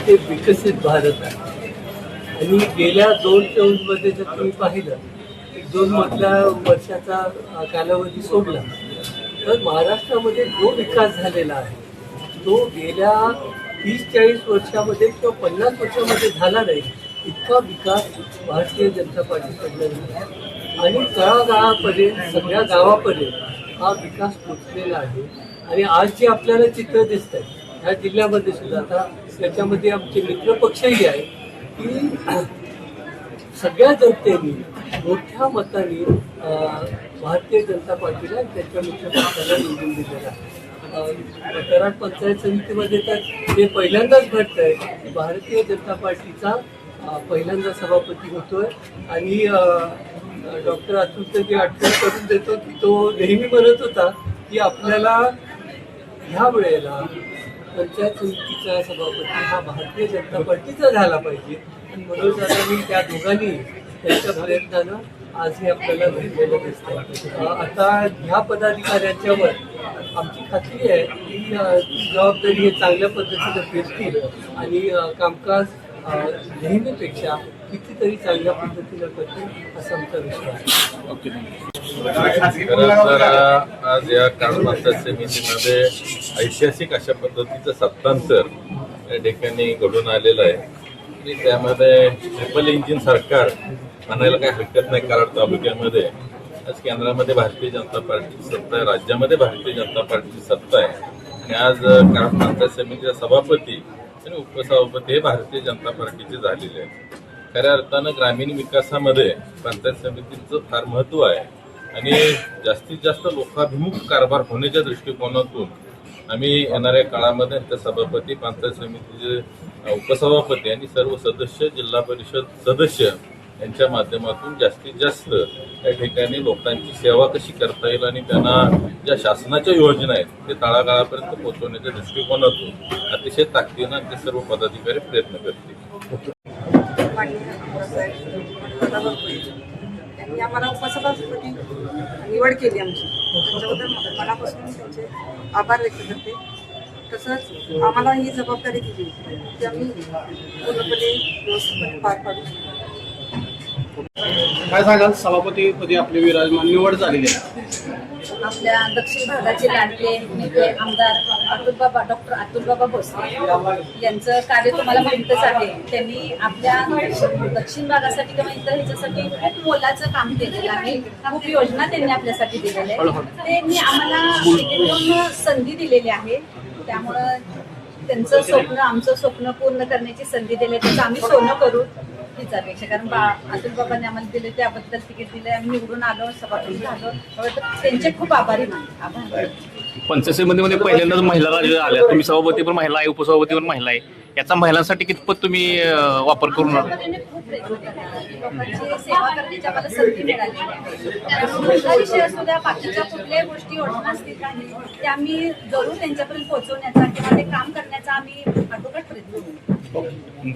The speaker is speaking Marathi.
ते विकसित भारत आहे. आणि गेल्या 2 टर्ममध्ये जर तुम्ही पाहिलं, 1-2 मधल्या वर्षाचा कालावधी सोडला तर महाराष्ट्रामध्ये जो विकास झालेला आहे तो गेल्या 30-40 वर्षामध्ये किंवा 50 वर्षामध्ये झाला नाही. इतका विकास भारतीय जनता पार्टीकडनं झाला आणि तळागाळापर्यंत सगळ्या गावापर्यंत हा विकास पोचलेला आहे. आणि आज जे आपल्याला चित्र दिसत आहे ह्या जिल्ह्यामध्ये सुद्धा, आता त्याच्यामध्ये आमचे मित्रपक्षही आहे की सगळ्या जनतेने मोठ्या मताने भारतीय जनता पार्टीला त्याच्या मित्रपक्षाला निवडून दिलेला आहे. कराड पंचायत समितीमध्ये तर हे पहिल्यांदाच घडत आहे की भारतीय जनता पार्टीचा पहिल्यांदा सभापती होतोय. आणि डॉक्टर अतुलजी आठवण करून देतो की तो नेहमी म्हणत होता की आपल्याला ह्या वेळेला पंचायत समितीचा सभापती हा भारतीय जनता पार्टीचा झाला पाहिजे. आणि म्हणून आता मी त्या दोघांनी त्यांच्या प्रयत्नानं आज हे आपल्याला भेटलेलं दिसतं. आता ह्या पदाधिकाऱ्यांच्यावर आमची खात्री आहे की ती जबाबदारी हे चांगल्या पद्धतीने पेलतील आणि कामकाज नेहमीपेक्षा कितीतरी चांगल्या पद्धतीने करतील असा आमचा विश्वास आहे. आज या कराड पंचायत समितीमध्ये ऐतिहासिक अशा पद्धतीचं सत्तांतर या ठिकाणी घडून आलेलं आहे की त्यामध्ये ट्रिपल इंजिन सरकार म्हणायला काही हरकत नाही. कराड तालुक्यामध्ये आज केंद्रामध्ये भारतीय जनता पार्टीची सत्ता आहे, राज्यामध्ये भारतीय जनता पार्टीची सत्ता आहे. आणि आज कराड पंचायत समितीचा सभापती आणि उपसभापती हे भारतीय जनता पार्टीचे झालेले आहेत. खऱ्या अर्थानं ग्रामीण विकासामध्ये पंचायत समितीचं फार महत्त्व आहे आणि जास्तीत जास्त लोकाभिमुख कारभार होण्याच्या दृष्टिकोनातून आम्ही येणाऱ्या काळामध्ये त्या सभापती, पंचायत समितीचे उपसभापती आणि सर्व सदस्य, जिल्हा परिषद सदस्य यांच्या माध्यमातून जास्तीत जास्त या ठिकाणी लोकांची सेवा कशी करता येईल आणि त्यांना ज्या शासनाच्या योजना आहेत ते तळागाळापर्यंत पोहोचवण्याच्या दृष्टिकोनातून अतिशय ताकदीनं ते सर्व पदाधिकारी प्रयत्न करतील. त्यांनी आम्हाला उपसभापती निवड केली आमची, त्याच्याबद्दल मनापासून त्यांचे आभार व्यक्त करते. तसंच आम्हाला ही जबाबदारी दिली ती आम्ही पूर्णपणे व्यवस्थितपणे पार पाडू. काय सांगाल, सभापतीपदी आपली विराजमान निवड झालेली आहे. आपल्या दक्षिण भागाचे लाडके नेते आमदार डॉक्टर अतुलबाबा भोसले यांचं कार्य तुम्हाला माहीतच आहे. त्यांनी आपल्या दक्षिण भागासाठी किंवा इतर ह्याच्यासाठी खूप मोलाचं काम केलेलं आहे. खूप योजना त्यांनी आपल्यासाठी दिलेल्या आहेत. त्यांनी आम्हाला संधी दिलेली आहे. त्यामुळं त्यांचं स्वप्न आमचं स्वप्न पूर्ण करण्याची संधी दिली, त्याचं आम्ही सोनं करू हीच अपेक्षा. कारण अतुल बाबांनी आम्हाला दिले त्याबद्दल तिकीट दिले, आम्ही निवडून आलो, सभापती झालो, त्यांचे खूप आभारी आभार. पंचायत समितीमध्ये पहिल्यांदाच महिला राज्य आल्या. तुम्ही सभापती पण महिला आहे, उपसभापती पण महिला आहे. याचा महिलांसाठी कितपत तुम्ही वापर करून खूप प्रयत्न केला. लोकांची सेवा करण्याची आम्हाला संधी मिळाली आहे. कुठला विषय असू द्या, बाकीच्या कुठल्याही गोष्टी योजना असतील काही ते आम्ही जरूर त्यांच्यापर्यंत पोहोचवण्याचा किंवा ते काम करण्याचा आम्ही आटोकाट प्रयत्न करू.